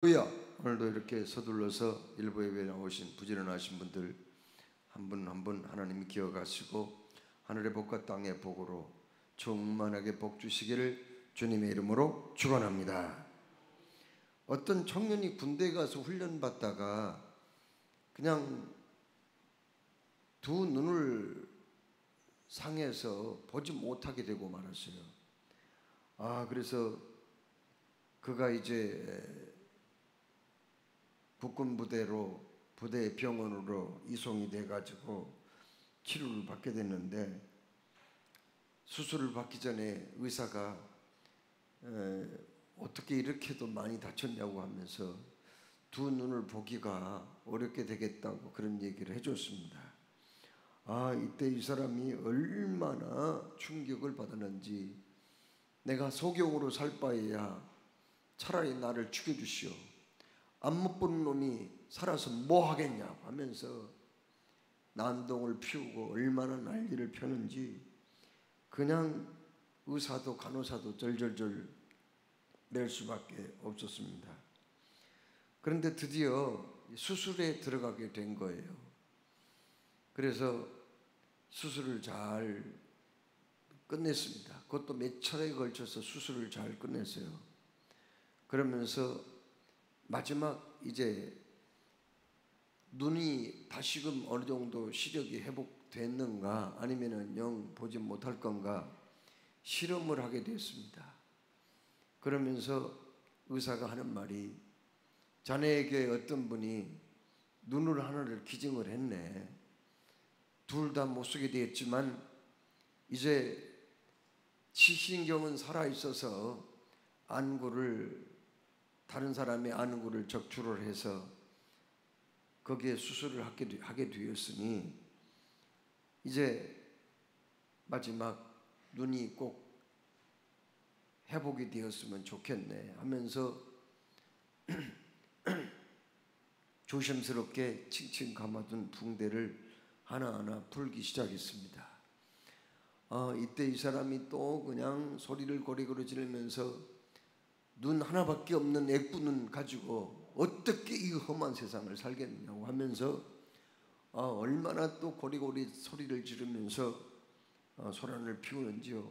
할렐루야. 오늘도 이렇게 서둘러서 일부 예배에 나오신 부지런하신 분들 한 분 한 분 하나님이 기억하시고 하늘의 복과 땅의 복으로 충만하게 복 주시기를 주님의 이름으로 축원합니다. 어떤 청년이 군대에 가서 훈련받다가 그냥 두 눈을 상해서 보지 못하게 되고 말았어요. 그래서 그가 이제 국군 부대 병원으로 이송이 돼가지고 치료를 받게 됐는데, 수술을 받기 전에 의사가 어떻게 이렇게도 많이 다쳤냐고 하면서 두 눈을 보기가 어렵게 되겠다고 그런 얘기를 해줬습니다. 이때 이 사람이 얼마나 충격을 받았는지, 내가 소경으로 살 바에야 차라리 나를 죽여주시오, 안 못 보는 놈이 살아서 뭐 하겠냐 하면서 난동을 피우고 얼마나 난리를 펴는지 그냥 의사도 간호사도 절절절 낼 수밖에 없었습니다. 그런데 드디어 수술에 들어가게 된 거예요. 그래서 수술을 잘 끝냈습니다. 그것도 몇 차례에 걸쳐서 수술을 잘 끝냈어요. 그러면서 마지막 이제 눈이 다시금 어느 정도 시력이 회복됐는가 아니면은 영 보지 못할 건가 실험을 하게 됐습니다. 그러면서 의사가 하는 말이, 자네에게 어떤 분이 눈을 하나를 기증을 했네. 둘 다 못 쓰게 되었지만 이제 치신경은 살아있어서 안구를, 다른 사람의 안구를 적출을 해서 거기에 수술을 하게 되었으니 이제 마지막 눈이 꼭 회복이 되었으면 좋겠네 하면서 조심스럽게 칭칭 감아둔 붕대를 하나하나 풀기 시작했습니다. 이때 이 사람이 또 그냥 소리를 고래고래 지르면서 눈 하나밖에 없는 애꾸눈 가지고 어떻게 이 험한 세상을 살겠느냐고 하면서 얼마나 또 고리고리 소리를 지르면서 소란을 피우는지요.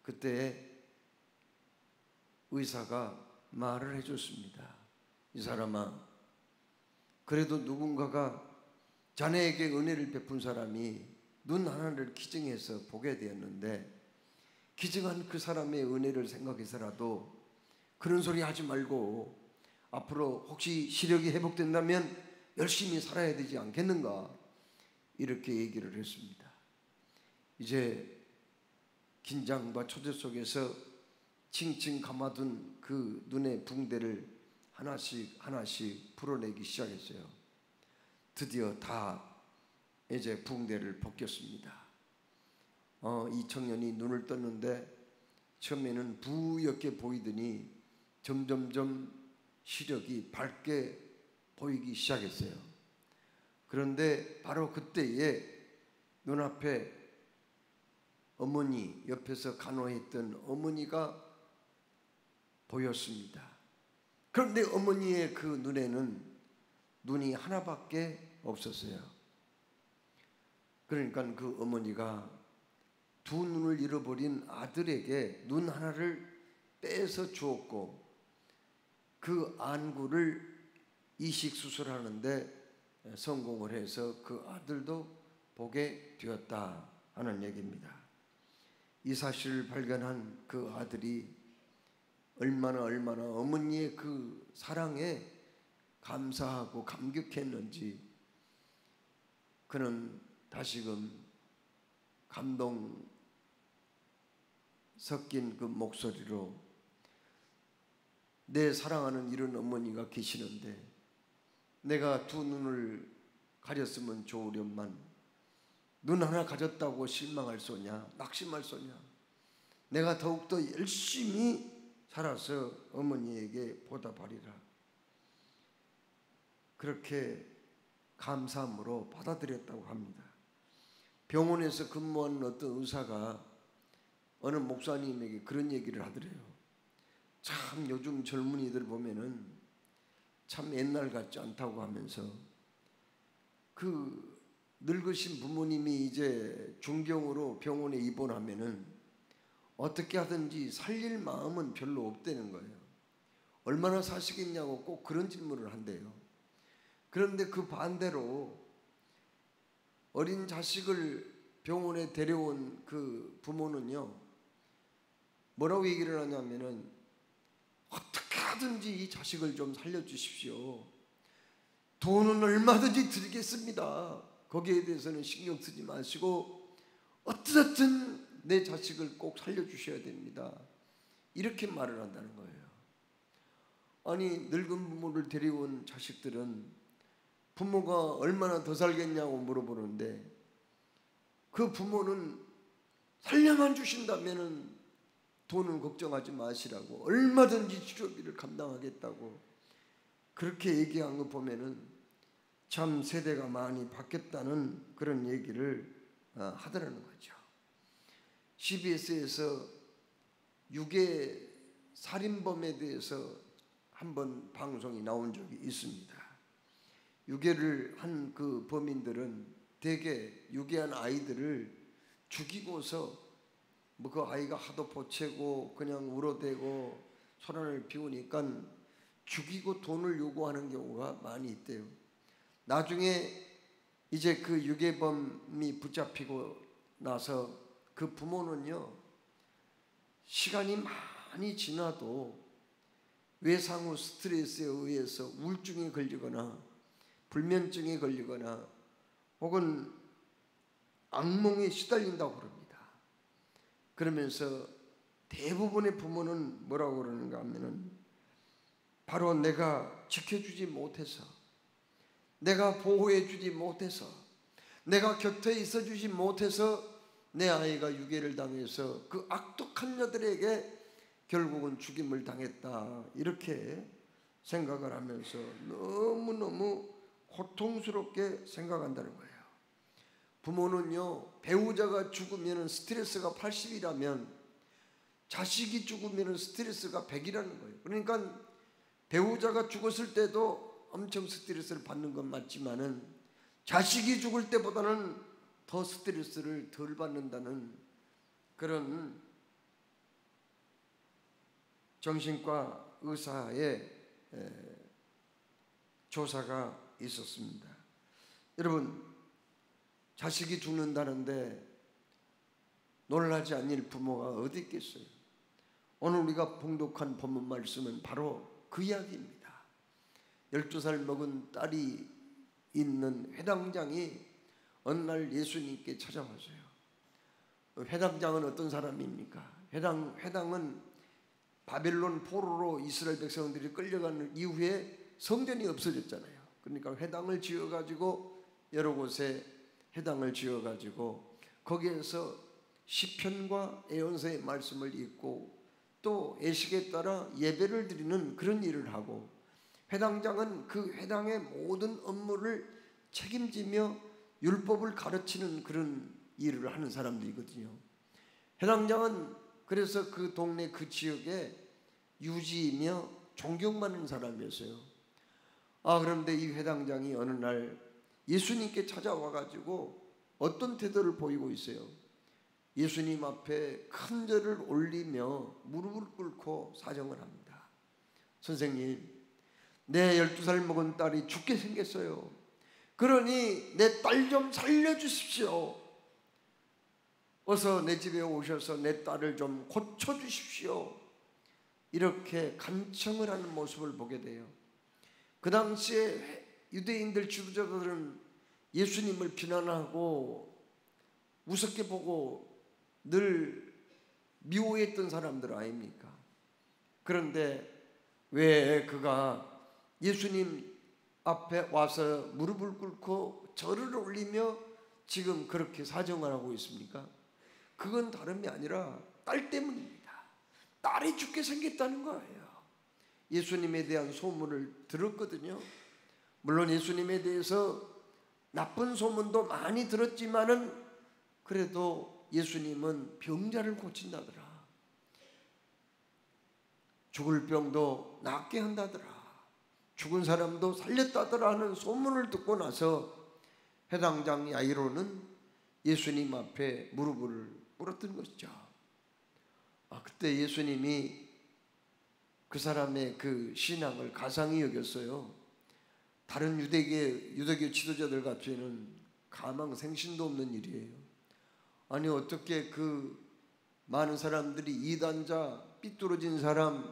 그때 의사가 말을 해줬습니다. 이 사람아, 그래도 누군가가 자네에게 은혜를 베푼 사람이 눈 하나를 기증해서 보게 되었는데, 기증한 그 사람의 은혜를 생각해서라도 그런 소리 하지 말고 앞으로 혹시 시력이 회복된다면 열심히 살아야 되지 않겠는가, 이렇게 얘기를 했습니다. 이제 긴장과 초조 속에서 칭칭 감아둔 그 눈의 붕대를 하나씩 하나씩 풀어내기 시작했어요. 드디어 다 이제 붕대를 벗겼습니다. 이 청년이 눈을 떴는데 처음에는 부옇게 보이더니 점점점 시력이 밝게 보이기 시작했어요. 그런데 바로 그때에 눈앞에 어머니, 옆에서 간호했던 어머니가 보였습니다. 그런데 어머니의 그 눈에는 눈이 하나밖에 없었어요. 그러니까 그 어머니가 두 눈을 잃어버린 아들에게 눈 하나를 빼서 주었고, 그 안구를 이식 수술하는데 성공을 해서 그 아들도 보게 되었다 하는 얘기입니다. 이 사실을 발견한 그 아들이 얼마나 어머니의 그 사랑에 감사하고 감격했는지, 그는 다시금 감동 섞인 그 목소리로, 내 사랑하는 이런 어머니가 계시는데 내가 두 눈을 가졌으면 좋으련만 눈 하나 가졌다고 실망할 소냐, 낙심할 소냐, 내가 더욱더 열심히 살아서 어머니에게 보답하리라, 그렇게 감사함으로 받아들였다고 합니다. 병원에서 근무하는 어떤 의사가 어느 목사님에게 그런 얘기를 하더래요. 참 요즘 젊은이들 보면은 참 옛날 같지 않다고 하면서 그 늙으신 부모님이 이제 중병으로 병원에 입원하면은 어떻게 하든지 살릴 마음은 별로 없다는 거예요. 얼마나 사시겠냐고 꼭 그런 질문을 한대요. 그런데 그 반대로 어린 자식을 병원에 데려온 그 부모는요, 뭐라고 얘기를 하냐면은 어떻게 하든지 이 자식을 좀 살려주십시오. 돈은 얼마든지 드리겠습니다. 거기에 대해서는 신경 쓰지 마시고 어떻든 내 자식을 꼭 살려주셔야 됩니다. 이렇게 말을 한다는 거예요. 아니, 늙은 부모를 데려온 자식들은 부모가 얼마나 더 살겠냐고 물어보는데 그 부모는 살려만 주신다면은 돈은 걱정하지 마시라고, 얼마든지 치료비를 감당하겠다고 그렇게 얘기한 거 보면은 참 세대가 많이 바뀌었다는 그런 얘기를 하더라는 거죠. CBS에서 유괴 살인범에 대해서 한번 방송이 나온 적이 있습니다. 유괴를 한 그 범인들은 대개 유괴한 아이들을 죽이고서 뭐 그 아이가 하도 보채고 그냥 울어대고 소란을 피우니까 죽이고 돈을 요구하는 경우가 많이 있대요. 나중에 이제 그 유괴범이 붙잡히고 나서 그 부모는요, 시간이 많이 지나도 외상후 스트레스에 의해서 우울증에 걸리거나 불면증에 걸리거나 혹은 악몽에 시달린다고 그럽니다. 그러면서 대부분의 부모는 뭐라고 그러는가 하면은 바로 내가 지켜주지 못해서, 내가 보호해주지 못해서, 내가 곁에 있어주지 못해서 내 아이가 유괴를 당해서 그 악독한 자들에게 결국은 죽임을 당했다, 이렇게 생각을 하면서 너무너무 고통스럽게 생각한다는 거예요. 부모는요, 배우자가 죽으면 스트레스가 80이라면 자식이 죽으면 스트레스가 100이라는 거예요. 그러니까 배우자가 죽었을 때도 엄청 스트레스를 받는 건 맞지만은 자식이 죽을 때보다는 더 스트레스를 덜 받는다는 그런 정신과 의사의 조사가 있었습니다. 여러분, 자식이 죽는다는데 놀라지 않을 부모가 어디 있겠어요? 오늘 우리가 봉독한 본문 말씀은 바로 그 이야기입니다. 12살 먹은 딸이 있는 회당장이 어느 날 예수님께 찾아왔어요. 회당장은 어떤 사람입니까? 회당은 바벨론 포로로 이스라엘 백성들이 끌려가는 이후에 성전이 없어졌잖아요. 그러니까 회당을 지어가지고 여러 곳에 회당을 지어가지고 거기에서 시편과 예언서의 말씀을 읽고 또 예식에 따라 예배를 드리는 그런 일을 하고, 회당장은 그 회당의 모든 업무를 책임지며 율법을 가르치는 그런 일을 하는 사람들이거든요. 회당장은 그래서 그 동네 그 지역에 유지이며 존경받는 사람이었어요. 그런데 이 회당장이 어느 날 예수님께 찾아와가지고 어떤 태도를 보이고 있어요. 예수님 앞에 큰 절을 올리며 무릎을 꿇고 사정을 합니다. 선생님, 내 12살 먹은 딸이 죽게 생겼어요. 그러니 내 딸 좀 살려주십시오. 어서 내 집에 오셔서 내 딸을 좀 고쳐주십시오. 이렇게 간청을 하는 모습을 보게 돼요. 그 당시에 유대인들 지도자들은 예수님을 비난하고 우습게 보고 늘 미워했던 사람들 아닙니까? 그런데 왜 그가 예수님 앞에 와서 무릎을 꿇고 절을 올리며 지금 그렇게 사정을 하고 있습니까? 그건 다름이 아니라 딸 때문입니다. 딸이 죽게 생겼다는 거예요. 예수님에 대한 소문을 들었거든요. 물론 예수님에 대해서 나쁜 소문도 많이 들었지만은 그래도 예수님은 병자를 고친다더라. 죽을 병도 낫게 한다더라. 죽은 사람도 살렸다더라 하는 소문을 듣고 나서 해당장 야이로는 예수님 앞에 무릎을 꿇었던 것이죠. 그때 예수님이 그 사람의 그 신앙을 가상히 여겼어요. 다른 유대교 지도자들 같이는 가망생신도 없는 일이에요. 아니 어떻게 그 많은 사람들이 이단자, 삐뚤어진 사람,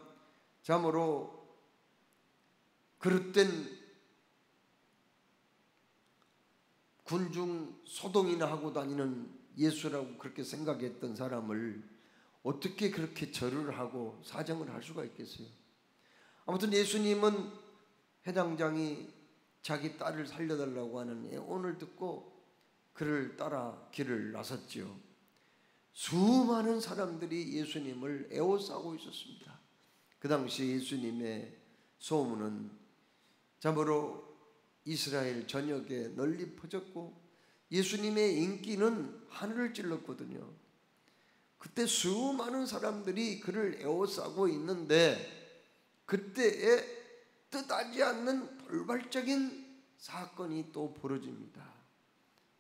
참으로 그릇된 군중 소동이나 하고 다니는 예수라고 그렇게 생각했던 사람을 어떻게 그렇게 절을 하고 사정을 할 수가 있겠어요? 아무튼 예수님은 해당장이 자기 딸을 살려달라고 하는 애원을 듣고 그를 따라 길을 나섰지요. 수많은 사람들이 예수님을 에워싸고 있었습니다. 그 당시 예수님의 소문은 참으로 이스라엘 전역에 널리 퍼졌고 예수님의 인기는 하늘을 찔렀거든요. 그때 수많은 사람들이 그를 에워싸고 있는데 그때에 뜻하지 않는 돌발적인 사건이 또 벌어집니다.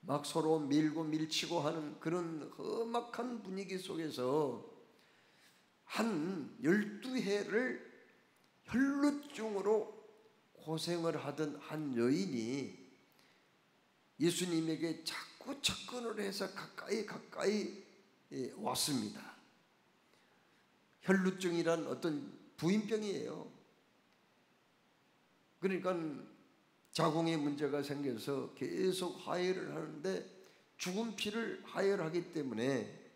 막 서로 밀고 밀치고 하는 그런 험악한 분위기 속에서 한 12해를 혈루증으로 고생을 하던 한 여인이 예수님에게 자꾸 접근을 해서 가까이 왔습니다. 혈루증이란 어떤 부인병이에요. 그러니까 자궁에 문제가 생겨서 계속 하혈을 하는데 죽은 피를 하혈하기 때문에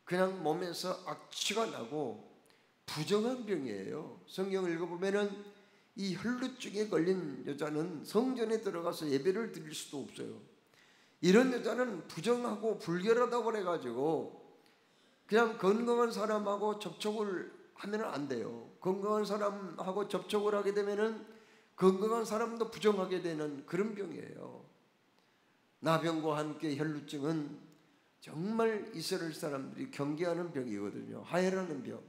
그냥 몸에서 악취가 나고 부정한 병이에요. 성경을 읽어보면은 이 혈루증에 걸린 여자는 성전에 들어가서 예배를 드릴 수도 없어요. 이런 여자는 부정하고 불결하다고 그래가지고 그냥 건강한 사람하고 접촉을 하면 안 돼요. 건강한 사람하고 접촉을 하게 되면은 건강한 사람도 부정하게 되는 그런 병이에요. 나병과 함께 혈루증은 정말 이스라엘 사람들이 경계하는 병이거든요. 하혈하는 병.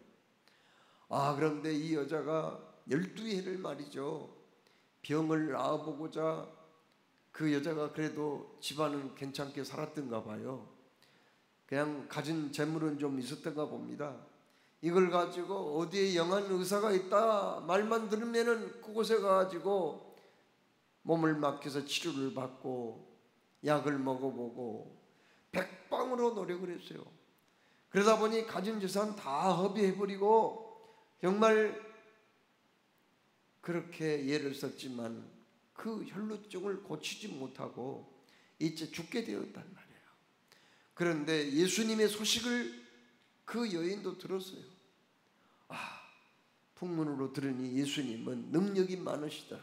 그런데 이 여자가 12해를 말이죠. 병을 나아보고자 그 여자가 그래도 집안은 괜찮게 살았던가 봐요. 그냥 가진 재물은 좀 있었던가 봅니다. 이걸 가지고 어디에 영한 의사가 있다 말만 들으면은 그곳에 가가지고 몸을 맡겨서 치료를 받고 약을 먹어보고 백방으로 노력을 했어요. 그러다 보니 가진 재산 다 허비해버리고 정말 그렇게 예를 썼지만 그 혈루증을 고치지 못하고 이제 죽게 되었단 말이에요. 그런데 예수님의 소식을 그 여인도 들었어요. 풍문으로 들으니 예수님은 능력이 많으시더라.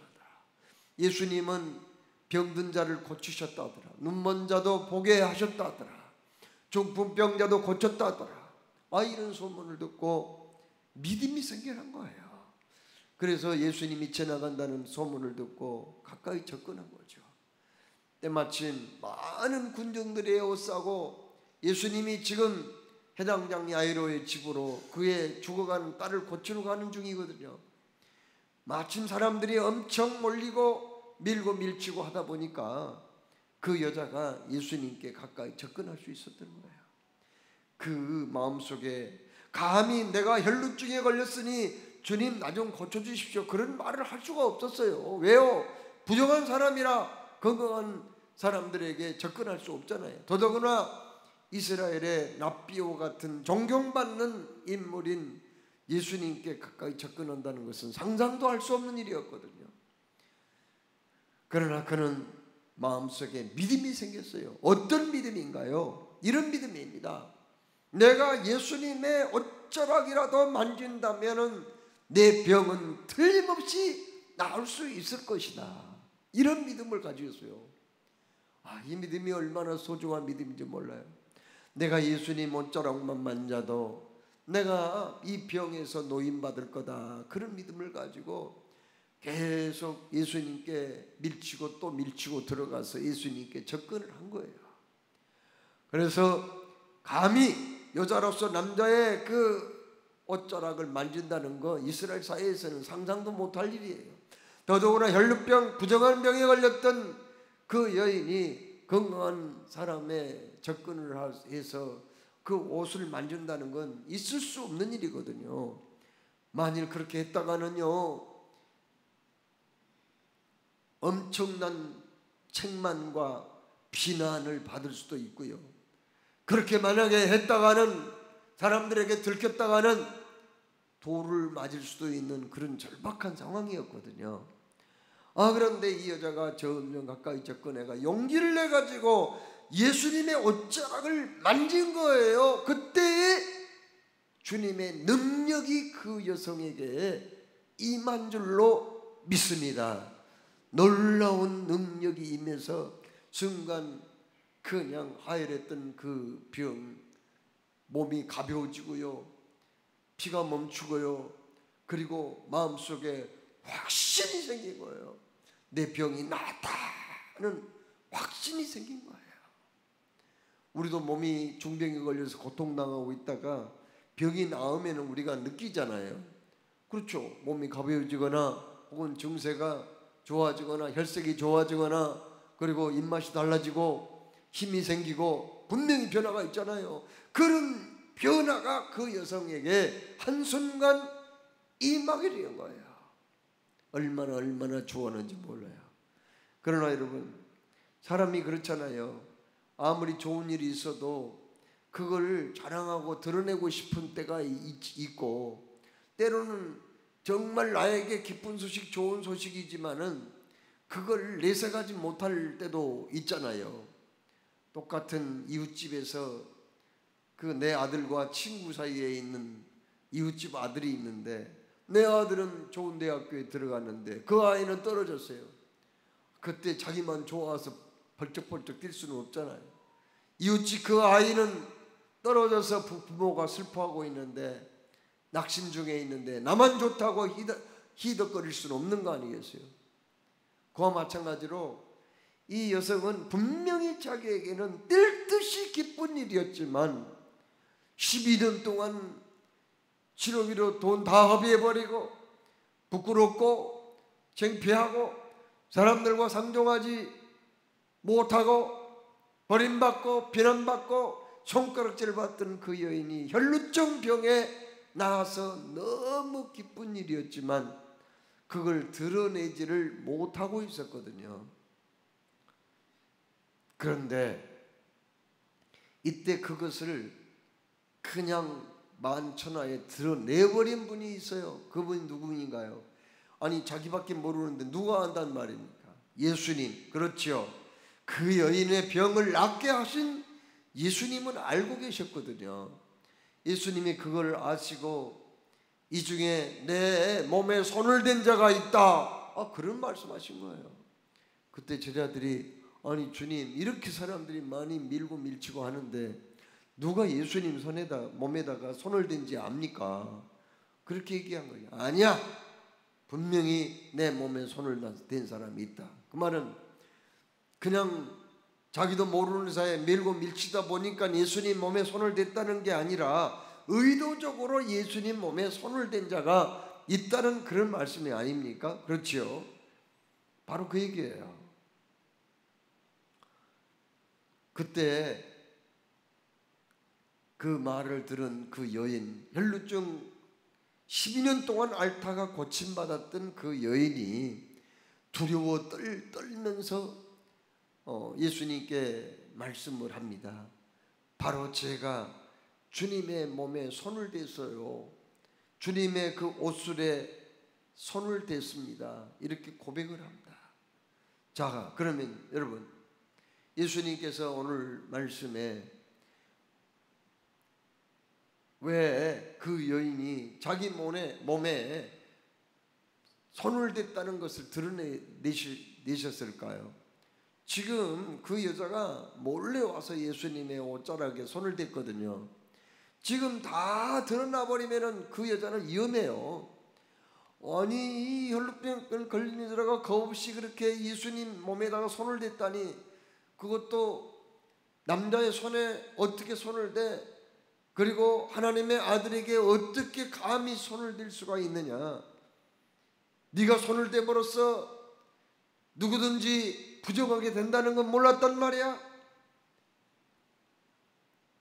예수님은 병든 자를 고치셨다더라. 눈먼 자도 보게 하셨다더라. 중풍병자도 고쳤다더라. 이런 소문을 듣고 믿음이 생겨난 거예요. 그래서 예수님이 지나간다는 소문을 듣고 가까이 접근한 거죠. 때마침 많은 군중들이 에워싸고 예수님이 지금 해당장 야이로의 집으로 그의 죽어가는 딸을 고치러 가는 중이거든요. 마침 사람들이 엄청 몰리고 밀고 밀치고 하다 보니까 그 여자가 예수님께 가까이 접근할 수 있었던 거예요. 그 마음속에 감히 내가 혈루증에 걸렸으니 주님 나 좀 고쳐주십시오 그런 말을 할 수가 없었어요. 왜요? 부정한 사람이라 건강한 사람들에게 접근할 수 없잖아요. 더더구나 이스라엘의 랍비오 같은 존경받는 인물인 예수님께 가까이 접근한다는 것은 상상도 할 수 없는 일이었거든요. 그러나 그는 마음속에 믿음이 생겼어요. 어떤 믿음인가요? 이런 믿음입니다. 내가 예수님의 옷자락이라도 만진다면 내 병은 틀림없이 나을 수 있을 것이다. 이런 믿음을 가지고 있어요. 이 믿음이 얼마나 소중한 믿음인지 몰라요. 내가 예수님 옷자락만 만져도 내가 이 병에서 노임받을 거다. 그런 믿음을 가지고 계속 예수님께 밀치고 또 밀치고 들어가서 예수님께 접근을 한 거예요. 그래서 감히 여자로서 남자의 그 옷자락을 만진다는 거 이스라엘 사회에서는 상상도 못할 일이에요. 더더구나 혈루병, 부정한 병에 걸렸던 그 여인이 건강한 사람의 접근을 해서 그 옷을 만진다는 건 있을 수 없는 일이거든요. 만일 그렇게 했다가는요, 엄청난 책망과 비난을 받을 수도 있고요. 그렇게 만약에 했다가는, 사람들에게 들켰다가는 돌을 맞을 수도 있는 그런 절박한 상황이었거든요. 그런데 이 여자가 점점 가까이 접근해가 용기를 내가지고 예수님의 옷자락을 만진 거예요. 그때에 주님의 능력이 그 여성에게 임한 줄로 믿습니다. 놀라운 능력이 임해서 순간 그냥 하혈했던 그 병, 몸이 가벼워지고요, 피가 멈추고요, 그리고 마음속에 확신이 생긴 거예요. 내 병이 나았다는 확신이 생긴 거예요. 우리도 몸이 중병에 걸려서 고통당하고 있다가 병이 나으면 우리가 느끼잖아요. 그렇죠. 몸이 가벼워지거나 혹은 증세가 좋아지거나 혈색이 좋아지거나 그리고 입맛이 달라지고 힘이 생기고 분명히 변화가 있잖아요. 그런 변화가 그 여성에게 한순간 임하게 된 거예요. 얼마나 좋았는지 몰라요. 그러나 여러분, 사람이 그렇잖아요. 아무리 좋은 일이 있어도 그걸 자랑하고 드러내고 싶은 때가 있고, 때로는 정말 나에게 기쁜 소식, 좋은 소식이지만은 그걸 내세가지 못할 때도 있잖아요. 똑같은 이웃집에서 그 내 아들과 친구 사이에 있는 이웃집 아들이 있는데, 내 아들은 좋은 대학교에 들어갔는데 그 아이는 떨어졌어요. 그때 자기만 좋아서 벌쩍벌쩍 뛸 수는 없잖아요. 이웃집 그 아이는 떨어져서 부모가 슬퍼하고 있는데, 낙심 중에 있는데 나만 좋다고 희덕거릴 수는 없는 거 아니겠어요? 그와 마찬가지로 이 여성은 분명히 자기에게는 뛸 듯이 기쁜 일이었지만 12년 동안 치료비로 돈 다 허비해버리고 부끄럽고 창피하고 사람들과 상종하지 못하고 버림받고 비난받고 손가락질 받던 그 여인이 혈루증 병에 나아서 너무 기쁜 일이었지만 그걸 드러내지를 못하고 있었거든요. 그런데 이때 그것을 그냥 만천하에 드러내버린 분이 있어요. 그분이 누구인가요? 아니, 자기밖에 모르는데 누가 안단 말입니까? 예수님. 그렇죠. 그 여인의 병을 낫게 하신 예수님은 알고 계셨거든요. 예수님이 그걸 아시고 이 중에 내 몸에 손을 댄 자가 있다, 그런 말씀하신 거예요. 그때 제자들이, 아니 주님, 이렇게 사람들이 많이 밀고 밀치고 하는데 누가 예수님 몸에다가 손을 댄지 압니까? 그렇게 얘기한 거예요. 아니야, 분명히 내 몸에 손을 댄 사람이 있다. 그 말은 그냥 자기도 모르는 사이에 밀고 밀치다 보니까 예수님 몸에 손을 댔다는 게 아니라 의도적으로 예수님 몸에 손을 댄 자가 있다는 그런 말씀이 아닙니까? 그렇지요. 바로 그 얘기예요. 그때 그 말을 들은 그 여인, 혈루증 12년 동안 앓다가 고침받았던 그 여인이 두려워 떨면서 예수님께 말씀을 합니다. 바로 제가 주님의 몸에 손을 댔어요. 주님의 그 옷술에 손을 댔습니다. 이렇게 고백을 합니다. 자, 그러면 여러분, 예수님께서 오늘 말씀에 왜 그 여인이 자기 몸에 손을 댔다는 것을 드러내셨을까요? 지금 그 여자가 몰래 와서 예수님의 옷자락에 손을 댔거든요. 지금 다 드러나 버리면 그 여자는 위험해요. 아니, 이 혈루병을 걸린 여자가 겁없이 그렇게 예수님 몸에다가 손을 댔다니, 그것도 남자의 손에 어떻게 손을 대? 그리고 하나님의 아들에게 어떻게 감히 손을 댈 수가 있느냐? 네가 손을 대버려서 누구든지 부정하게 된다는 건 몰랐단 말이야.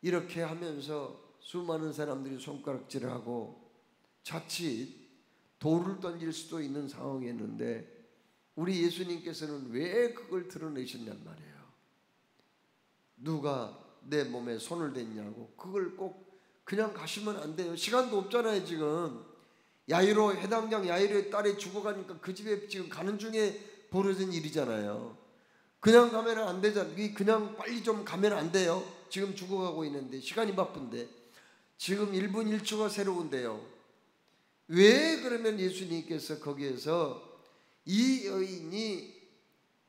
이렇게 하면서 수많은 사람들이 손가락질을 하고 자칫 돌을 던질 수도 있는 상황이었는데 우리 예수님께서는 왜 그걸 드러내셨냔 말이에요. 누가 내 몸에 손을 댔냐고. 그걸 꼭 그냥 가시면 안 돼요. 시간도 없잖아요. 지금 야이로, 해당장 야이로의 딸이 죽어가니까 그 집에 지금 가는 중에 벌어진 일이잖아요. 그냥 가면 안 되잖아요. 그냥 빨리 좀 가면 안 돼요. 지금 죽어가고 있는데, 시간이 바쁜데, 지금 1분 1초가 새로운데요. 왜 그러면 예수님께서 거기에서 이 여인이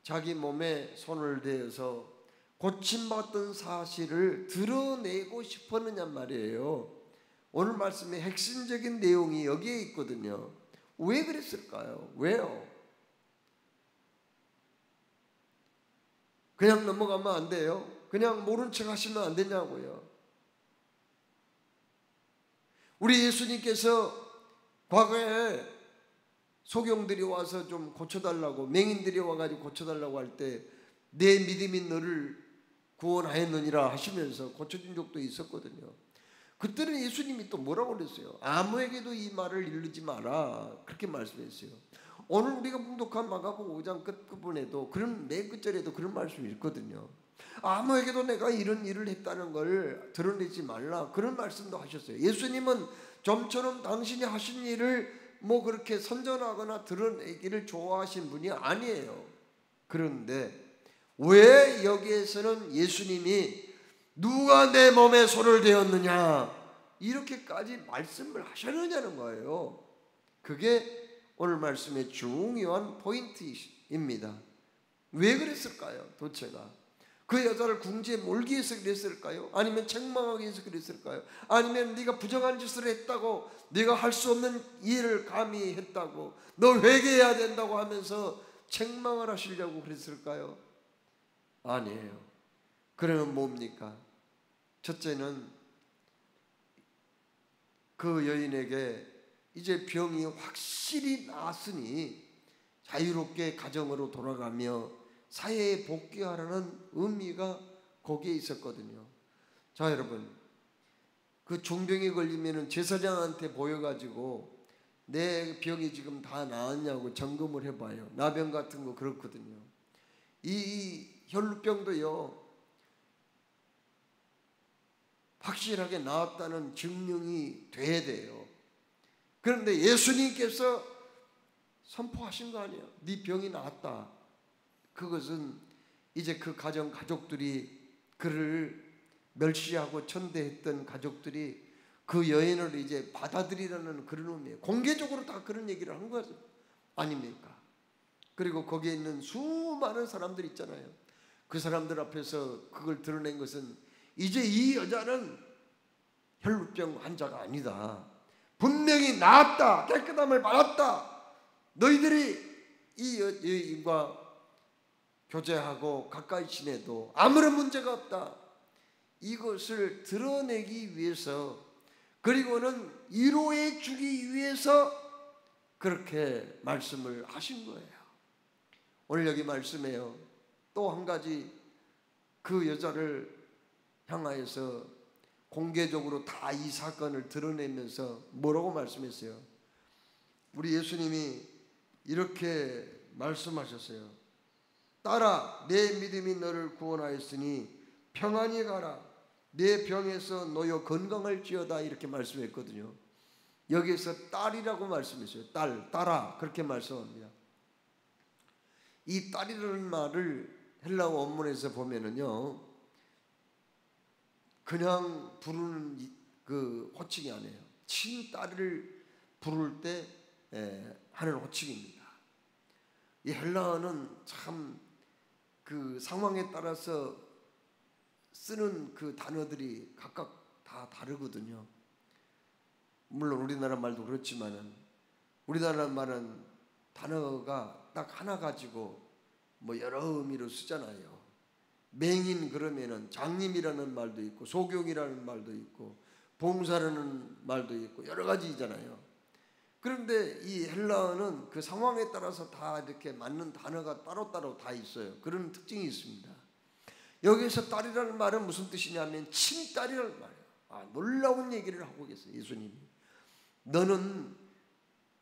자기 몸에 손을 대어서 고침받던 사실을 드러내고 싶었느냐 말이에요. 오늘 말씀의 핵심적인 내용이 여기에 있거든요. 왜 그랬을까요? 왜요? 그냥 넘어가면 안 돼요? 그냥 모른 척 하시면 안 되냐고요. 우리 예수님께서 과거에 소경들이 와서 좀 고쳐달라고, 맹인들이 와가지고 고쳐달라고 할 때 내 믿음이 너를 구원하였느니라 하시면서 고쳐준 적도 있었거든요. 그때는 예수님이 또 뭐라고 그랬어요? 아무에게도 이 말을 이르지 마라, 그렇게 말씀했어요. 오늘 우리가 봉독한 마가복음 5장 끝부분에도 그런 맨 끝절에도 그런 말씀이 있거든요. 아무에게도 내가 이런 일을 했다는 걸 드러내지 말라, 그런 말씀도 하셨어요. 예수님은 좀처럼 당신이 하신 일을 뭐 그렇게 선전하거나 드러내기를 좋아하신 분이 아니에요. 그런데 왜 여기에서는 예수님이 누가 내 몸에 손을 대었느냐 이렇게까지 말씀을 하셨느냐는 거예요. 그게 오늘 말씀의 중요한 포인트입니다. 왜 그랬을까요? 도대체가 그 여자를 궁지에 몰기 위해서 그랬을까요? 아니면 책망하기 위해서 그랬을까요? 아니면 네가 부정한 짓을 했다고, 네가 할 수 없는 일을 감히 했다고, 너 회개해야 된다고 하면서 책망을 하시려고 그랬을까요? 아니에요. 그러면 뭡니까? 첫째는 그 여인에게 이제 병이 확실히 나았으니 자유롭게 가정으로 돌아가며 사회에 복귀하라는 의미가 거기에 있었거든요. 자, 여러분, 그 중병에 걸리면은 제사장한테 보여가지고 내 병이 지금 다 나았냐고 점검을 해봐요. 나병 같은 거 그렇거든요. 이 혈루병도요, 확실하게 나았다는 증명이 돼야 돼요. 그런데 예수님께서 선포하신 거 아니에요. 네 병이 나았다. 그것은 이제 그 가족들이 그를 멸시하고 천대했던 가족들이 그 여인을 이제 받아들이라는 그런 의미예요. 공개적으로 다 그런 얘기를 한 거죠. 아닙니까? 그리고 거기에 있는 수많은 사람들 있잖아요. 그 사람들 앞에서 그걸 드러낸 것은 이제 이 여자는 혈루병 환자가 아니다. 분명히 나았다. 깨끗함을 받았다. 너희들이 이 여인과 교제하고 가까이 지내도 아무런 문제가 없다. 이것을 드러내기 위해서, 그리고는 위로해 주기 위해서 그렇게 말씀을 하신 거예요. 오늘 여기 말씀에요. 또 한 가지 그 여자를 향하여서 공개적으로 다 이 사건을 드러내면서 뭐라고 말씀했어요? 우리 예수님이 이렇게 말씀하셨어요. 딸아, 내 믿음이 너를 구원하였으니 평안히 가라. 내 병에서 너여 건강할지어다. 이렇게 말씀했거든요. 여기에서 딸이라고 말씀했어요. 딸아, 그렇게 말씀합니다. 이 딸이라는 말을 헬라어 원문에서 보면은요, 그냥 부르는 그 호칭이 아니에요. 친딸을 부를 때 하는 호칭입니다. 이 헬라어는 참 그 상황에 따라서 쓰는 그 단어들이 각각 다 다르거든요. 물론 우리나라 말도 그렇지만은 우리나라 말은 단어가 딱 하나 가지고 뭐 여러 의미로 쓰잖아요. 맹인 그러면은 장님이라는 말도 있고 소경이라는 말도 있고 봉사라는 말도 있고 여러 가지잖아요. 그런데 이 헬라어는 그 상황에 따라서 다 이렇게 맞는 단어가 따로따로 다 있어요. 그런 특징이 있습니다. 여기서 딸이라는 말은 무슨 뜻이냐면 친딸이라는 말이에요. 놀라운 얘기를 하고 계세요. 예수님이 너는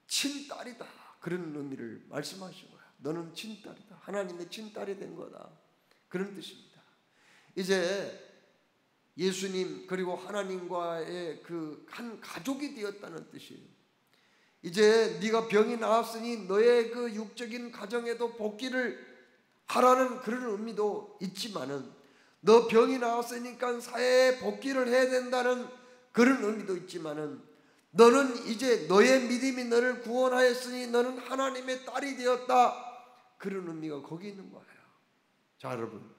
친딸이다, 그런 의미를 말씀하신 거야. 너는 친딸이다, 하나님의 친딸이 된 거다, 그런 뜻입니다. 이제 예수님 그리고 하나님과의 그 한 가족이 되었다는 뜻이에요. 이제 네가 병이 나았으니 너의 그 육적인 가정에도 복귀를 하라는 그런 의미도 있지만은, 너 병이 나았으니까 사회에 복귀를 해야 된다는 그런 의미도 있지만은, 너는 이제 너의 믿음이 너를 구원하였으니 너는 하나님의 딸이 되었다, 그런 의미가 거기 있는 거예요. 자, 여러분,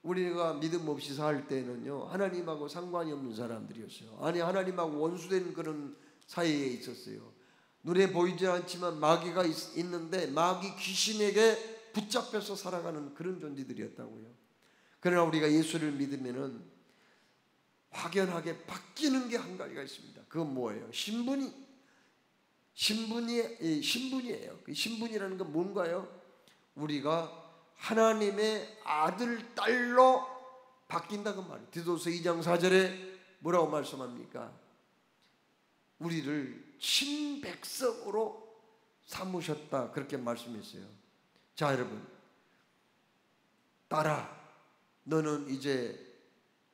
우리가 믿음 없이 살 때는요, 하나님하고 상관이 없는 사람들이었어요. 아니, 하나님하고 원수된 그런 사이에 있었어요. 눈에 보이지 않지만 마귀가 있는데 마귀 귀신에게 붙잡혀서 살아가는 그런 존재들이었다고요. 그러나 우리가 예수를 믿으면은 확연하게 바뀌는 게 한 가지가 있습니다. 그건 뭐예요? 신분이에요. 그 신분이라는 건 뭔가요? 우리가 하나님의 아들, 딸로 바뀐다고 말이에요. 디도서 2장 4절에 뭐라고 말씀합니까? 우리를 친백성으로 삼으셨다, 그렇게 말씀했어요. 자, 여러분, 딸아, 너는 이제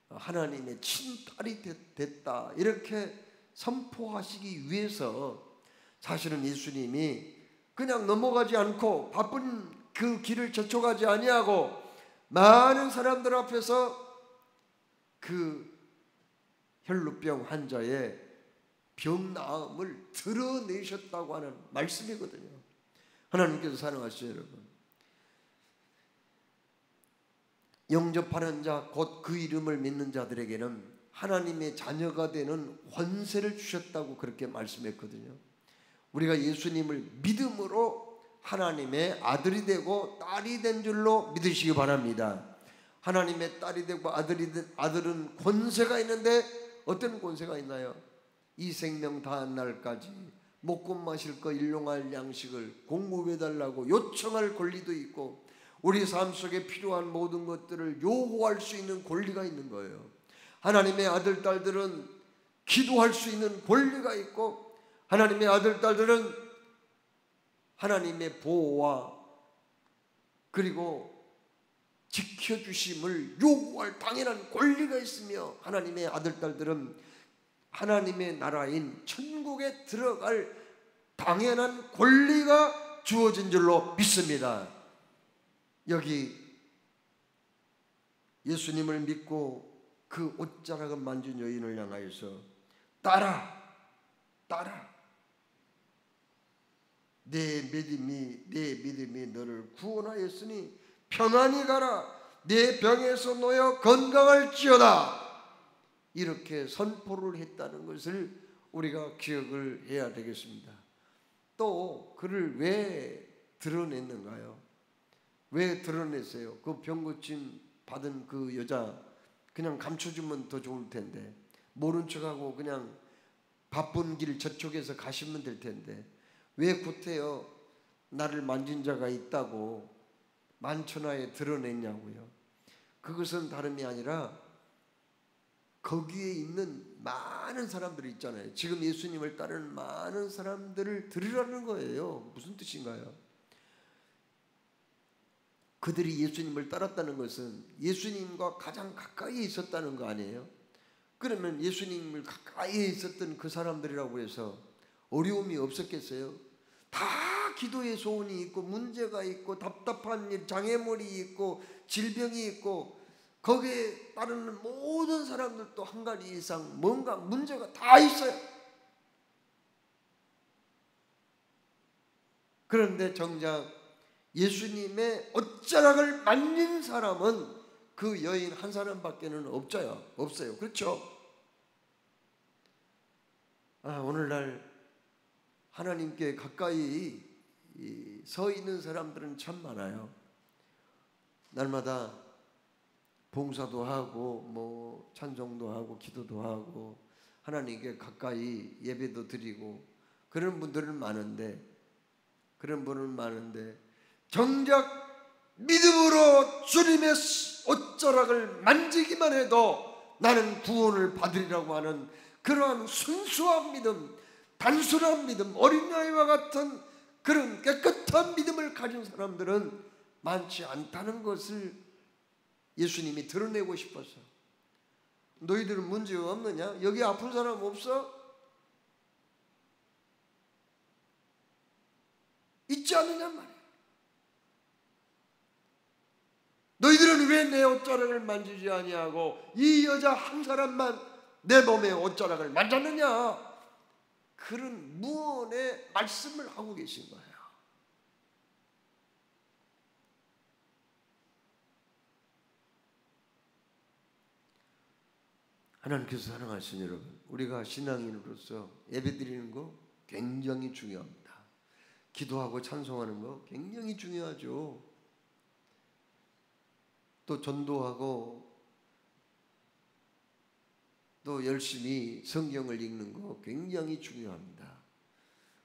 하나님의 친딸이 됐다, 이렇게 선포하시기 위해서 사실은 예수님이 그냥 넘어가지 않고 바쁜 그 길을 저촉하지 아니하고 많은 사람들 앞에서 그 혈루병 환자의 병 나음을 드러내셨다고 하는 말씀이거든요. 하나님께서 사랑하시죠, 여러분. 영접하는 자, 곧 그 이름을 믿는 자들에게는 하나님의 자녀가 되는 권세를 주셨다고 그렇게 말씀했거든요. 우리가 예수님을 믿음으로 하나님의 아들이 되고 딸이 된 줄로 믿으시기 바랍니다. 하나님의 딸이 되고 아들은 권세가 있는데 어떤 권세가 있나요? 이 생명 다한 날까지 먹고 마실 거 일용할 양식을 공급해달라고 요청할 권리도 있고, 우리 삶 속에 필요한 모든 것들을 요구할 수 있는 권리가 있는 거예요. 하나님의 아들, 딸들은 기도할 수 있는 권리가 있고, 하나님의 아들, 딸들은 하나님의 보호와 그리고 지켜주심을 요구할 당연한 권리가 있으며, 하나님의 아들, 딸들은 하나님의 나라인 천국에 들어갈 당연한 권리가 주어진 줄로 믿습니다. 여기 예수님을 믿고 그 옷자락을 만진 여인을 향하여서 딸아, 딸아, 내 믿음이 너를 구원하였으니 평안히 가라, 내 병에서 놓여 건강할지어다, 이렇게 선포를 했다는 것을 우리가 기억을 해야 되겠습니다. 또 그를 왜 드러냈는가요? 왜 드러냈어요? 그 병고침 받은 그 여자 그냥 감춰주면 더 좋을 텐데, 모른 척하고 그냥 바쁜 길 저쪽에서 가시면 될 텐데 왜 구태여 나를 만진 자가 있다고 만천하에 드러냈냐고요. 그것은 다름이 아니라 거기에 있는 많은 사람들이 있잖아요. 지금 예수님을 따르는 많은 사람들을 들으라는 거예요. 무슨 뜻인가요? 그들이 예수님을 따랐다는 것은 예수님과 가장 가까이에 있었다는 거 아니에요? 그러면 예수님을 가까이에 있었던 그 사람들이라고 해서 어려움이 없었겠어요? 다 기도의 소원이 있고 문제가 있고 답답한 일, 장애물이 있고 질병이 있고 거기에 따르는 모든 사람들도 한 가지 이상 뭔가 문제가 다 있어요. 그런데 정작 예수님의 옷자락을 만진 사람은 그 여인 한 사람밖에는 없어요. 그렇죠? 오늘날 하나님께 가까이 서 있는 사람들은 참 많아요. 날마다 봉사도 하고 찬송도 하고 기도도 하고 하나님께 가까이 예배도 드리고 그런 분들은 많은데 정작 믿음으로 주님의 옷자락을 만지기만 해도 나는 구원을 받으리라고 하는 그러한 순수한 믿음, 단순한 믿음, 어린아이와 같은 그런 깨끗한 믿음을 가진 사람들은 많지 않다는 것을 예수님이 드러내고 싶어서, 너희들은 문제가 없느냐? 여기 아픈 사람 없어? 있지 않느냐 말이야. 너희들은 왜 내 옷자락을 만지지 아니하고 이 여자 한 사람만 내 몸의 옷자락을 만졌느냐? 그런 무언의 말씀을 하고 계신 거예요. 하나님께서 사랑하시는 여러분, 우리가 신앙인으로서 예배드리는 거 굉장히 중요합니다. 기도하고 찬송하는 거 굉장히 중요하죠. 또 전도하고 또 열심히 성경을 읽는 거 굉장히 중요합니다.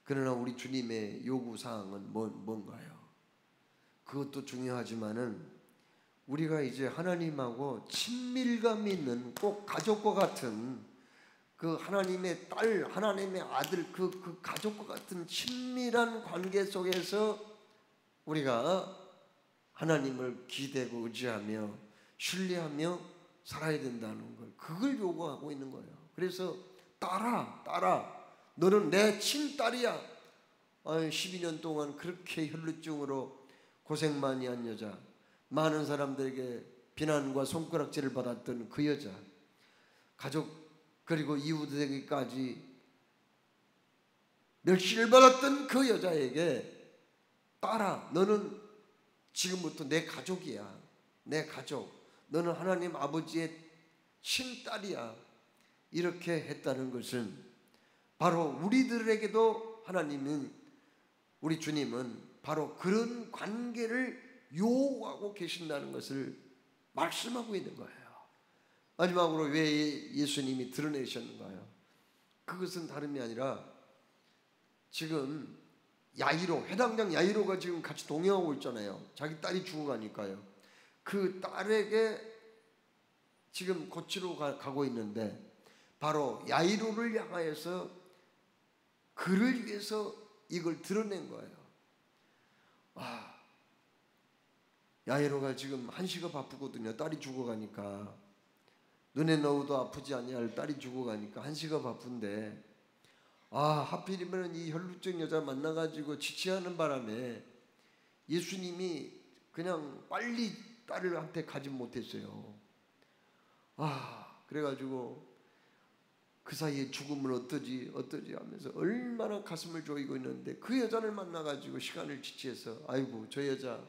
그러나 우리 주님의 요구사항은 뭔가요? 그것도 중요하지만은 우리가 이제 하나님하고 친밀감 있는, 꼭 가족과 같은, 그 하나님의 딸, 하나님의 아들, 그 가족과 같은 친밀한 관계 속에서 우리가 하나님을 기대고 의지하며 신뢰하며 살아야 된다는 걸, 그걸 요구하고 있는 거예요. 그래서 딸아, 너는 내 친딸이야. 12년 동안 그렇게 혈루증으로 고생 많이 한 여자, 많은 사람들에게 비난과 손가락질을 받았던 그 여자, 가족 그리고 이웃에게까지 멸시를 받았던 그 여자에게 딸아, 너는 지금부터 내 가족이야. 내 가족. 너는 하나님 아버지의 친딸이야. 이렇게 했다는 것은 바로 우리들에게도 하나님은, 우리 주님은 바로 그런 관계를 요구하고 계신다는 것을 말씀하고 있는 거예요. 마지막으로 왜 예수님이 드러내셨는가요? 그것은 다름이 아니라 지금 야이로, 회당장 야이로가 지금 같이 동행하고 있잖아요. 자기 딸이 죽어가니까요. 그 딸에게 지금 고치러 가고 있는데 바로 야이로를 향하여서 그를 위해서 이걸 드러낸 거예요. 야이로가 지금 한시가 바쁘거든요. 딸이 죽어가니까. 눈에 넣어도 아프지 아니할 딸이 죽어가니까 한시가 바쁜데, 하필이면 이 혈루증 여자 만나가지고 지체하는 바람에 예수님이 그냥 빨리 딸한테 가지 못했어요. 그래가지고 그 사이에 죽으면 어떠지 하면서 얼마나 가슴을 조이고 있는데, 그 여자를 만나가지고 시간을 지체해서, 아이고 저 여자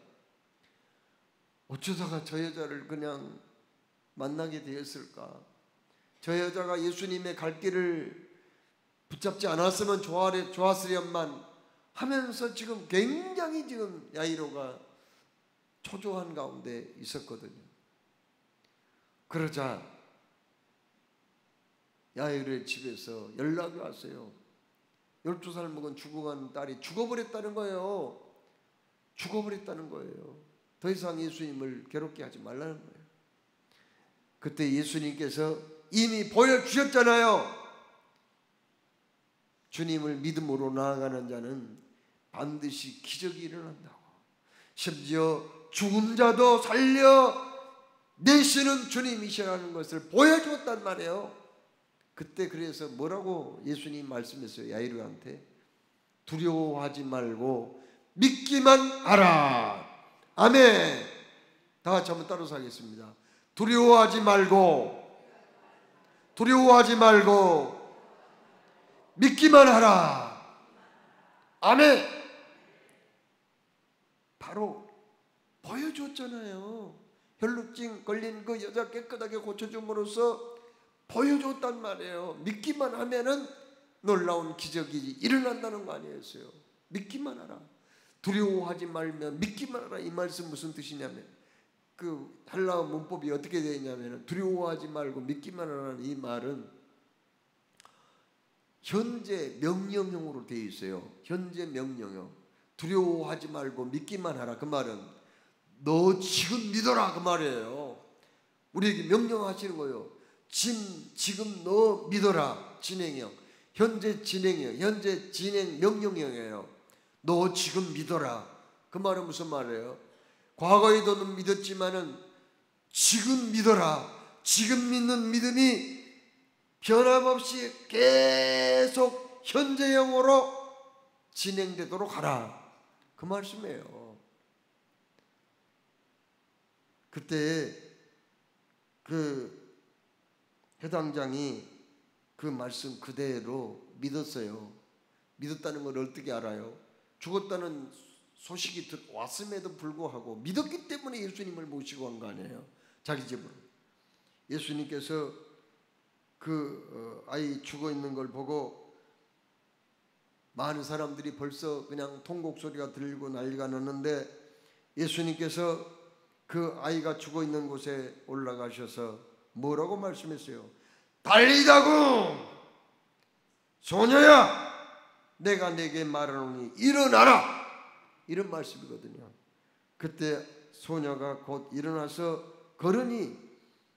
어쩌다가 저 여자를 그냥 만나게 되었을까? 저 여자가 예수님의 갈 길을 붙잡지 않았으면 좋았으련만 하면서 지금 굉장히 지금 야이로가 초조한 가운데 있었거든요. 그러자 야이로의 집에서 연락이 왔어요. 12살 먹은 죽어간 딸이 죽어버렸다는 거예요. 더 이상 예수님을 괴롭게 하지 말라는 거예요. 그때 예수님께서 이미 보여주셨잖아요. 주님을 믿음으로 나아가는 자는 반드시 기적이 일어난다고. 심지어 죽은 자도 살려내시는 주님이시라는 것을 보여주었단 말이에요. 그때 그래서 뭐라고 예수님 말씀했어요? 야이로한테 두려워하지 말고 믿기만 하라. 아멘. 다 같이 한번 따라서 하겠습니다. 두려워하지 말고 믿기만 하라. 아멘. 바로 보여줬잖아요. 혈루증 걸린 그 여자 깨끗하게 고쳐줌으로써 보여줬단 말이에요. 믿기만 하면은 놀라운 기적이 일어난다는 거 아니었어요. 믿기만 하라. 두려워하지 말면 믿기만 하라. 이 말씀 무슨 뜻이냐면, 그 헬라어 문법이 어떻게 되어 있냐면, 두려워하지 말고 믿기만 하라는 이 말은 현재 명령형으로 되어 있어요. 현재 명령형. 두려워하지 말고 믿기만 하라. 그 말은 너 지금 믿어라 그 말이에요. 우리에게 명령하시는 거예요. 지금 너 믿어라. 진행형. 현재 진행형. 현재 진행 명령형이에요. 너 지금 믿어라. 그 말은 무슨 말이에요? 과거에도 는 믿었지만은 지금 믿어라. 지금 믿는 믿음이 변함없이 계속 현재형으로 진행되도록 하라. 그 말씀이에요. 그때 그 해당장이 그 말씀 그대로 믿었어요. 믿었다는 걸 어떻게 알아요? 죽었다는 소식이 왔음에도 불구하고 믿었기 때문에 예수님을 모시고 간 거 아니에요? 자기 집으로. 예수님께서 그 아이 죽어 있는 걸 보고 많은 사람들이 벌써 그냥 통곡 소리가 들리고 난리가 났는데 예수님께서 그 아이가 죽어 있는 곳에 올라가셔서 뭐라고 말씀했어요? 달리다구 소녀야 내가 내게 말하노니 일어나라. 이런 말씀이거든요. 그때 소녀가 곧 일어나서 걸으니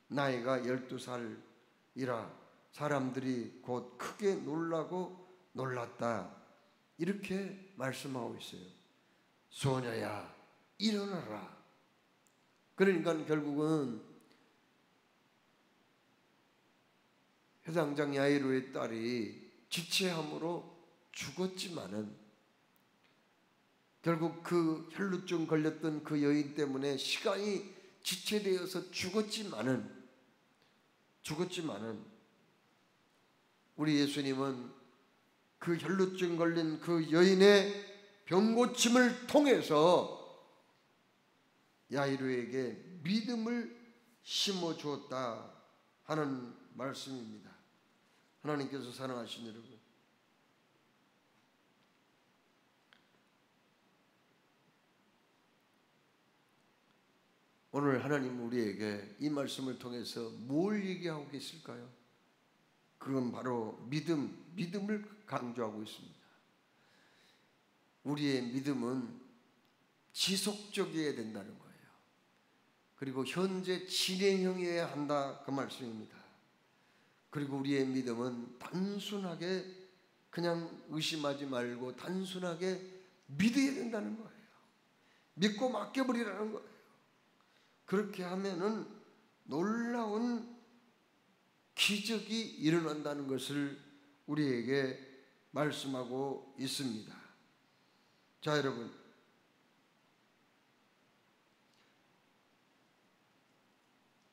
나이가 12살이라 사람들이 곧 크게 놀랐다. 이렇게 말씀하고 있어요. 소녀야 일어나라. 그러니까 결국은 해당장 야이로의 딸이 지체함으로 죽었지만은 결국 그 혈루증 걸렸던 그 여인 때문에 시간이 지체되어서 죽었지만은 우리 예수님은 그 혈루증 걸린 그 여인의 병고침을 통해서 야이로에게 믿음을 심어 주었다 하는 말씀입니다. 하나님께서 사랑하신 여러분, 오늘 하나님 우리에게 이 말씀을 통해서 뭘 얘기하고 계실까요? 그건 바로 믿음을 강조하고 있습니다. 우리의 믿음은 지속적이어야 된다는 거예요. 그리고 현재 진행형이어야 한다 그 말씀입니다. 그리고 우리의 믿음은 단순하게 그냥 의심하지 말고 단순하게 믿어야 된다는 거예요. 믿고 맡겨버리라는 거예요. 그렇게 하면은 놀라운 기적이 일어난다는 것을 우리에게 말씀하고 있습니다. 자, 여러분,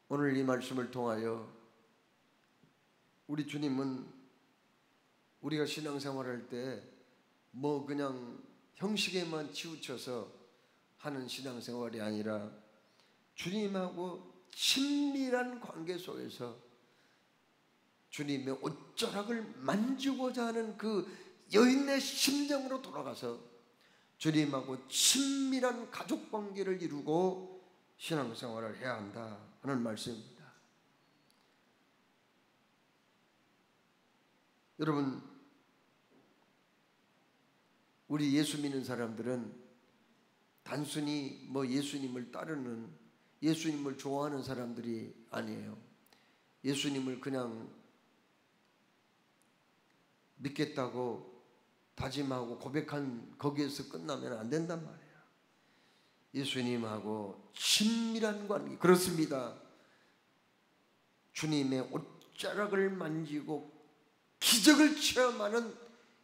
오늘 이 말씀을 통하여 우리 주님은 우리가 신앙생활할 때 뭐 그냥 형식에만 치우쳐서 하는 신앙생활이 아니라 주님하고 친밀한 관계 속에서 주님의 옷자락을 만지고자 하는 그 여인의 심정으로 돌아가서 주님하고 친밀한 가족관계를 이루고 신앙생활을 해야 한다 하는 말씀입니다. 여러분, 우리 예수 믿는 사람들은 단순히 뭐 예수님을 따르는, 예수님을 좋아하는 사람들이 아니에요. 예수님을 그냥 믿겠다고 다짐하고 고백한 거기에서 끝나면 안 된단 말이에요. 예수님하고 친밀한 관계, 그렇습니다. 주님의 옷자락을 만지고 기적을 체험하는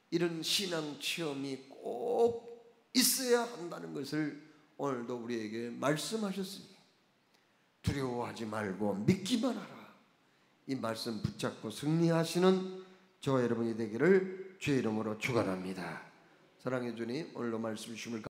이런 신앙 체험이 꼭 있어야 한다는 것을 오늘도 우리에게 말씀하셨으니 두려워하지 말고 믿기만 하라. 이 말씀 붙잡고 승리하시는 저와 여러분이 되기를 주의 이름으로 축원합니다. 사랑해 주님, 오늘도 말씀 주심을